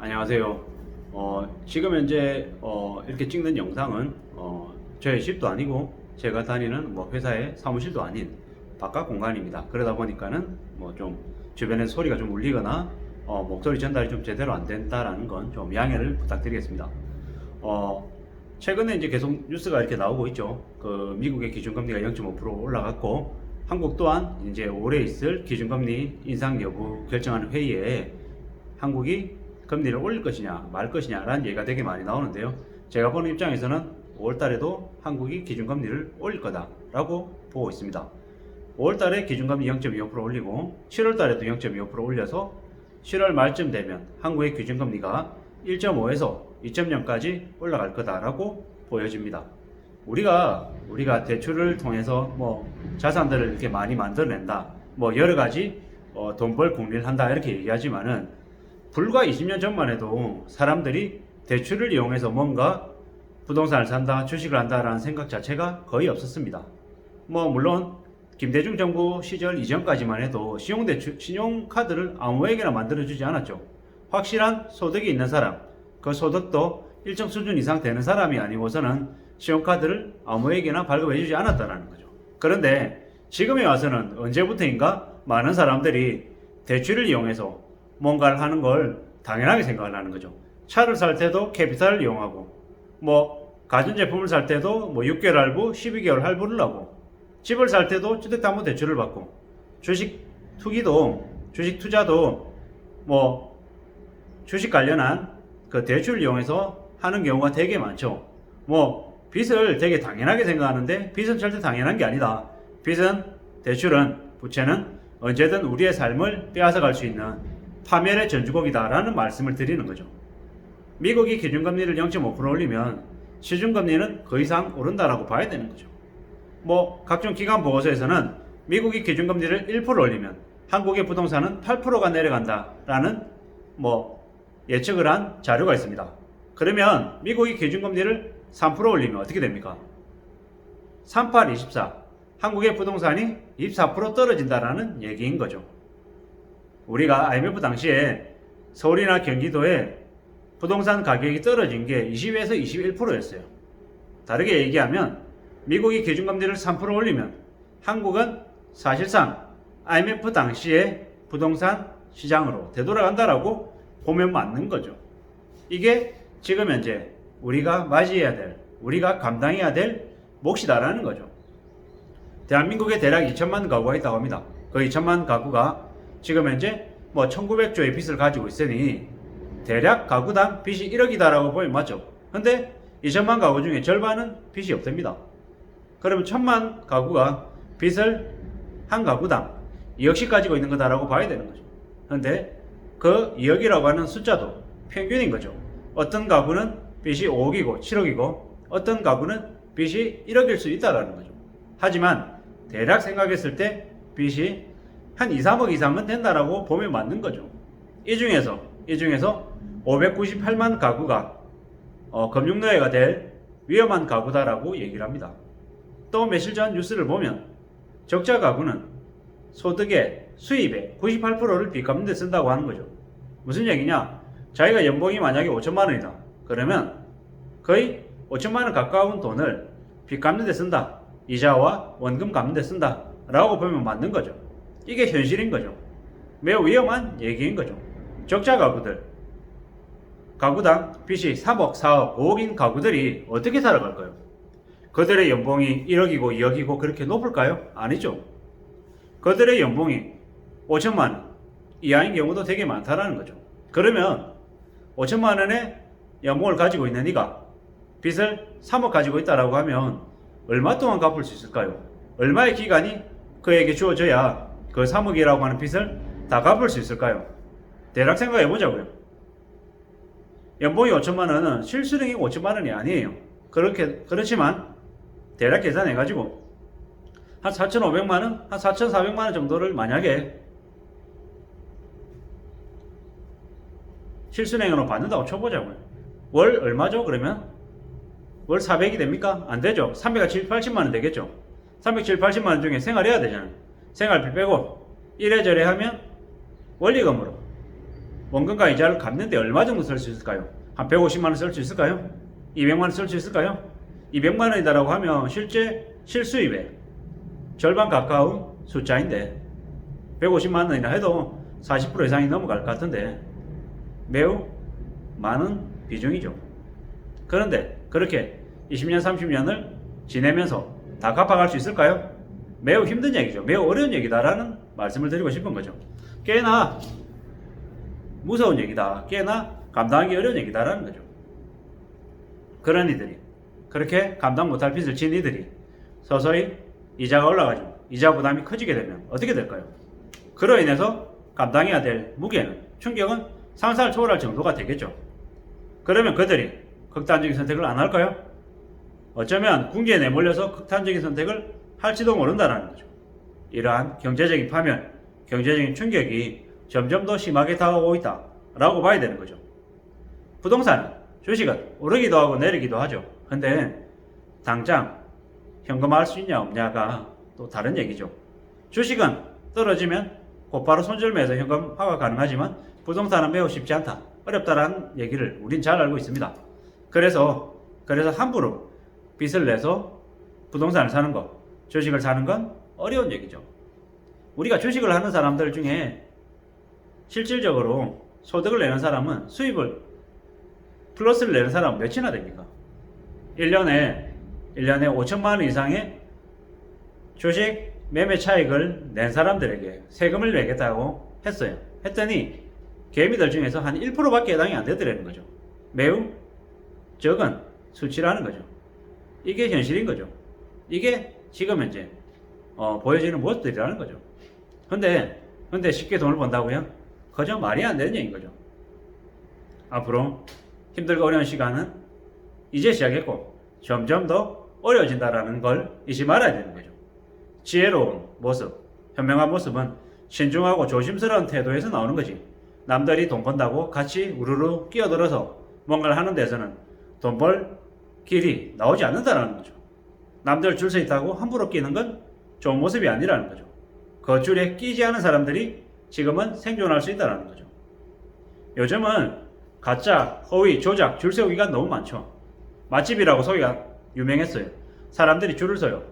안녕하세요. 지금 현재 이렇게 찍는 영상은 저의 집도 아니고 제가 다니는 회사의 사무실도 아닌 바깥 공간입니다. 그러다 보니까는 좀 주변에 소리가 좀 울리거나 목소리 전달이 좀 제대로 안 된다라는 건 좀 양해를 부탁드리겠습니다. 최근에 이제 계속 뉴스가 이렇게 나오고 있죠. 그 미국의 기준금리가 0.5% 올라갔고 한국 또한 이제 올해 있을 기준금리 인상 여부 결정하는 회의에 한국이 금리를 올릴 것이냐 말 것이냐라는 얘기가 되게 많이 나오는데요. 제가 보는 입장에서는 5월달에도 한국이 기준금리를 올릴 거다라고 보고 있습니다. 5월달에 기준금리 0.25% 올리고 7월달에도 0.25% 올려서 7월 말쯤 되면 한국의 기준금리가 1.5에서 2.0까지 올라갈 거다라고 보여집니다. 우리가 대출을 통해서 자산들을 이렇게 많이 만들어낸다, 여러 가지 돈 벌 궁리를 한다 이렇게 얘기하지만은 불과 20년 전만 해도 사람들이 대출을 이용해서 뭔가 부동산을 산다, 주식을 한다라는 생각 자체가 거의 없었습니다. 물론 김대중 정부 시절 이전까지만 해도 신용카드를 아무에게나 만들어주지 않았죠. 확실한 소득이 있는 사람, 그 소득도 일정 수준 이상 되는 사람이 아니고서는 신용카드를 아무에게나 발급해주지 않았다는 거죠. 그런데 지금에 와서는 언제부터인가 많은 사람들이 대출을 이용해서 뭔가를 하는 걸 당연하게 생각을 하는 거죠. 차를 살 때도 캐피탈을 이용하고, 가전제품을 살 때도 6개월 할부, 12개월 할부를 하고, 집을 살 때도 주택담보대출을 받고, 주식 투자도 주식 관련한 그 대출을 이용해서 하는 경우가 되게 많죠. 빚을 되게 당연하게 생각하는데 빚은 절대 당연한 게 아니다. 대출은, 부채는 언제든 우리의 삶을 빼앗아갈 수 있는 파멸의 전주곡이다라는 말씀을 드리는 거죠. 미국이 기준금리를 0.5% 올리면 시중금리는 그 이상 오른다라고 봐야 되는 거죠. 각종 기관 보고서에서는 미국이 기준금리를 1% 올리면 한국의 부동산은 8%가 내려간다라는 예측을 한 자료가 있습니다. 그러면 미국이 기준금리를 3% 올리면 어떻게 됩니까? 38, 24. 한국의 부동산이 24% 떨어진다라는 얘기인 거죠. 우리가 IMF 당시에 서울이나 경기도에 부동산 가격이 떨어진 게 20에서 21%였어요. 다르게 얘기하면 미국이 기준금리를 3% 올리면 한국은 사실상 IMF 당시에 부동산 시장으로 되돌아간다라고 보면 맞는 거죠. 이게 지금 현재 우리가 맞이해야 될, 우리가 감당해야 될 몫이다라는 거죠. 대한민국에 대략 2천만 가구가 있다고 합니다. 그 2천만 가구가 지금 현재 1900조의 빚을 가지고 있으니 대략 가구당 빚이 1억이다라고 보면 맞죠. 근데 2천만 가구 중에 절반은 빚이 없답니다. 그러면 1000만 가구가 빚을 한 가구당 2억씩 가지고 있는 거다라고 봐야 되는 거죠. 근데 그 2억이라고 하는 숫자도 평균인 거죠. 어떤 가구는 빚이 5억이고 7억이고 어떤 가구는 빚이 1억일 수 있다라는 거죠. 하지만 대략 생각했을 때 빚이 한 2, 3억 이상은 된다라고 보면 맞는 거죠. 이 중에서 598만 가구가 금융노예가 될 위험한 가구다라고 얘기를 합니다. 또 며칠 전 뉴스를 보면 적자 가구는 소득의 수입의 98%를 빚 갚는 데 쓴다고 하는 거죠. 무슨 얘기냐? 자기가 연봉이 만약에 5천만 원이다. 그러면 거의 5천만 원 가까운 돈을 빚 갚는 데 쓴다. 이자와 원금 갚는 데 쓴다. 라고 보면 맞는 거죠. 이게 현실인 거죠. 매우 위험한 얘기인 거죠. 적자 가구들, 가구당 빚이 3억, 4억, 5억인 가구들이 어떻게 살아갈까요? 그들의 연봉이 1억이고 2억이고 그렇게 높을까요? 아니죠. 그들의 연봉이 5천만 원 이하인 경우도 되게 많다라는 거죠. 그러면 5천만 원의 연봉을 가지고 있는 네가 빚을 3억 가지고 있다라고 하면 얼마 동안 갚을 수 있을까요? 얼마의 기간이 그에게 주어져야 그 3억이라고 하는 빚을 다 갚을 수 있을까요? 대략 생각해 보자고요. 연봉이 5천만 원은 실수령이 5천만 원이 아니에요. 그렇지만 대략 계산해 가지고 한 4,500만 원, 한 4,400만 원 정도를 만약에 실수령으로 받는다고 쳐보자고요. 월 얼마죠? 그러면 월 400이 됩니까? 안 되죠. 300가 780만 원 되겠죠. 370, 80만 원 중에 생활해야 되잖아요. 생활비 빼고 이래저래 하면 원리금으로 원금과 이자를 갚는데 얼마 정도 쓸 수 있을까요? 한 150만 원 쓸 수 있을까요? 200만 원 쓸 수 있을까요? 200만 원이다라고 하면 실제 실수입의 절반 가까운 숫자인데 150만 원이나 해도 40% 이상이 넘어갈 것 같은데 매우 많은 비중이죠. 그런데 그렇게 20년, 30년을 지내면서 다 갚아갈 수 있을까요? 매우 힘든 얘기죠. 매우 어려운 얘기다라는 말씀을 드리고 싶은 거죠. 꽤나 무서운 얘기다. 꽤나 감당하기 어려운 얘기다라는 거죠. 그런 이들이, 그렇게 감당 못할 빚을 진 이들이 서서히 이자가 올라가지고 이자 부담이 커지게 되면 어떻게 될까요? 그로 인해서 감당해야 될 무게는, 충격은 상상을 초월할 정도가 되겠죠. 그러면 그들이 극단적인 선택을 안 할까요? 어쩌면 궁지에 내몰려서 극단적인 선택을 할지도 모른다는 거죠. 이러한 경제적인 파멸, 경제적인 충격이 점점 더 심하게 다가오고 있다라고 봐야 되는 거죠. 부동산, 주식은 오르기도 하고 내리기도 하죠. 근데 당장 현금화할 수 있냐 없냐가 또 다른 얘기죠. 주식은 떨어지면 곧바로 손절매에서 현금화가 가능하지만 부동산은 매우 쉽지 않다, 어렵다라는 얘기를 우린 잘 알고 있습니다. 그래서 함부로 빚을 내서 부동산을 사는 것, 주식을 사는 건 어려운 얘기죠. 우리가 주식을 하는 사람들 중에 실질적으로 소득을 내는 사람은, 수입을 플러스를 내는 사람은 몇이나 됩니까? 1년에 5천만 원 이상의 주식 매매 차익을 낸 사람들에게 세금을 내겠다고 했어요. 했더니 개미들 중에서 한 1%밖에 해당이 안 되더라는 거죠. 매우 적은 수치라는 거죠. 이게 현실인 거죠. 이게 지금 현재 보여지는 모습들이라는 거죠. 근데 쉽게 돈을 번다고요? 그저 말이 안 되는 얘기인 거죠. 앞으로 힘들고 어려운 시간은 이제 시작했고 점점 더 어려워진다라는 걸 잊지 말아야 되는 거죠. 지혜로운 모습, 현명한 모습은 신중하고 조심스러운 태도에서 나오는 거지. 남들이 돈 번다고 같이 우르르 끼어들어서 뭔가를 하는 데서는 돈 벌 길이 나오지 않는다는 거죠. 남들 줄 서 있다고 함부로 끼는 건 좋은 모습이 아니라는 거죠. 그 줄에 끼지 않은 사람들이 지금은 생존할 수 있다는 거죠. 요즘은 가짜, 허위, 조작, 줄 세우기가 너무 많죠. 맛집이라고 소리가 유명했어요. 사람들이 줄을 서요.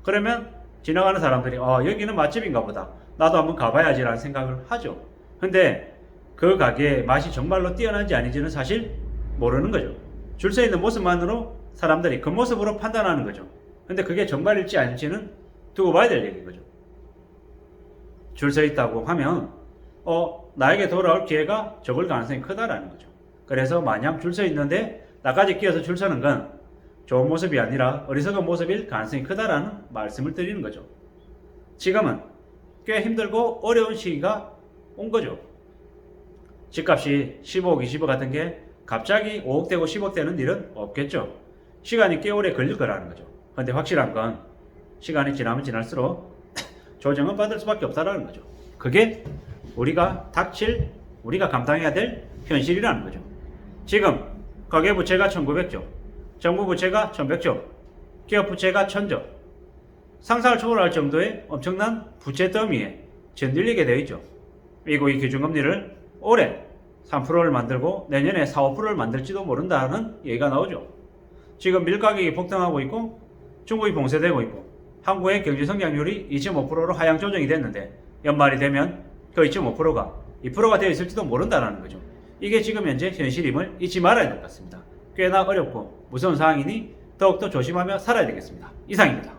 그러면 지나가는 사람들이 여기는 맛집인가 보다, 나도 한번 가봐야지라는 생각을 하죠. 근데 그 가게의 맛이 정말로 뛰어난지 아닌지는 사실 모르는 거죠. 줄 서 있는 모습만으로 사람들이 그 모습으로 판단하는 거죠. 근데 그게 정말일지 아닐지는 두고 봐야 될 얘기인 거죠. 줄 서 있다고 하면 나에게 돌아올 기회가 적을 가능성이 크다라는 거죠. 그래서 마냥 줄 서 있는데 나까지 끼어서 줄 서는 건 좋은 모습이 아니라 어리석은 모습일 가능성이 크다라는 말씀을 드리는 거죠. 지금은 꽤 힘들고 어려운 시기가 온 거죠. 집값이 15억, 20억 같은 게 갑자기 5억 되고 10억 되는 일은 없겠죠. 시간이 꽤 오래 걸릴 거라는 거죠. 근데 확실한 건 시간이 지나면 지날수록 조정은 받을 수밖에 없다라는 거죠. 그게 우리가 감당해야 될 현실이라는 거죠. 지금 가계부채가 1900조, 정부부채가 1100조, 기업부채가 1000조, 상상을 초월할 정도의 엄청난 부채 더미에 전들리게 되어 있죠. 미국이 기준금리를 올해 3%를 만들고 내년에 4, 5%를 만들지도 모른다는 얘기가 나오죠. 지금 밀가격이 폭등하고 있고 중국이 봉쇄되고 있고 한국의 경제 성장률이 2.5%로 하향 조정이 됐는데 연말이 되면 그 2.5%가 2%가 되어 있을지도 모른다는 거죠. 이게 지금 현재 현실임을 잊지 말아야 될 것 같습니다. 꽤나 어렵고 무서운 상황이니 더욱더 조심하며 살아야 되겠습니다. 이상입니다.